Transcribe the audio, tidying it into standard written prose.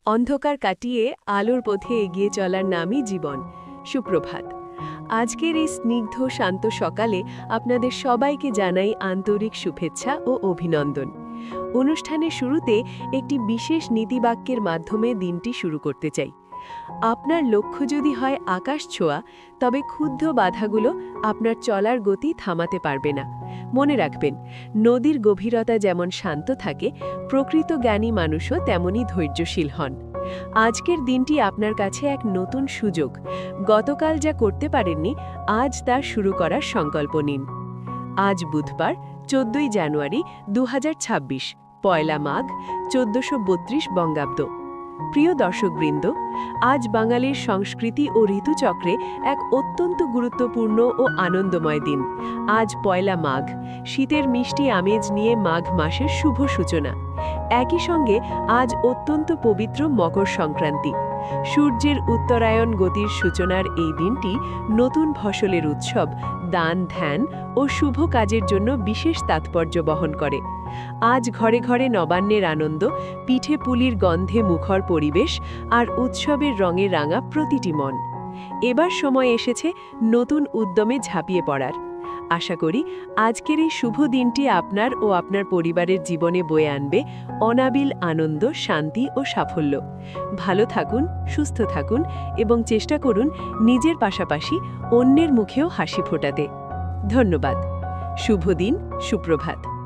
অন্ধকার কাটিয়ে আলোর পথে এগিয়ে চলার নামই জীবন। সুপ্রভাত। আজকের এই স্নিগ্ধ শান্ত সকালে আপনাদের সবাইকে জানাই আন্তরিক শুভেচ্ছা ও অভিনন্দন। অনুষ্ঠানের শুরুতে একটি বিশেষ নীতিবাক্যের মাধ্যমে দিনটি শুরু করতে চাই। আপনার লক্ষ্য যদি হয় আকাশ ছোঁয়া, তবে ক্ষুব্ধ বাধাগুলো আপনার চলার গতি থামাতে পারবে না। মনে রাখবেন, নদীর গভীরতা যেমন শান্ত থাকে, প্রকৃত জ্ঞানী মানুষও তেমনই ধৈর্যশীল হন। আজকের দিনটি আপনার কাছে এক নতুন সুযোগ। গতকাল যা করতে পারেননি, আজ তা শুরু করার সংকল্প নিন। আজ বুধবার, 14 জানুয়ারি 2026, পয়লা মাঘ, 1432 বঙ্গাব্দ। প্রিয় দর্শকবৃন্দ, আজ বাঙালির সংস্কৃতি ও ঋতুচক্রে এক অত্যন্ত গুরুত্বপূর্ণ ও আনন্দময় দিন। আজ পয়লা মাঘ, শীতের মিষ্টি আমেজ নিয়ে মাঘ মাসের শুভ সূচনা। একই সঙ্গে আজ অত্যন্ত পবিত্র মকর সংক্রান্তি। সূর্যের উত্তরায়ণ গতির সূচনার এই দিনটি নতুন ফসলের উৎসব, দান ধ্যান ও শুভ কাজের জন্য বিশেষ তাৎপর্য বহন করে। আজ ঘরে ঘরে নবান্নের আনন্দ, পিঠে পুলির গন্ধে মুখর পরিবেশ আর উৎসবের রঙে রাঙা প্রতিটি মন। এবার সময় এসেছে নতুন উদ্যমে ঝাঁপিয়ে পড়ার। আশা করি আজকের এই শুভ দিনটি আপনার ও আপনার পরিবারের জীবনে বয়ে আনবে অনাবিল আনন্দ, শান্তি ও সাফল্য। ভালো থাকুন, সুস্থ থাকুন এবং চেষ্টা করুন নিজের পাশাপাশি অন্যের মুখেও হাসি ফোটাতে। ধন্যবাদ। শুভ দিন, সুপ্রভাত।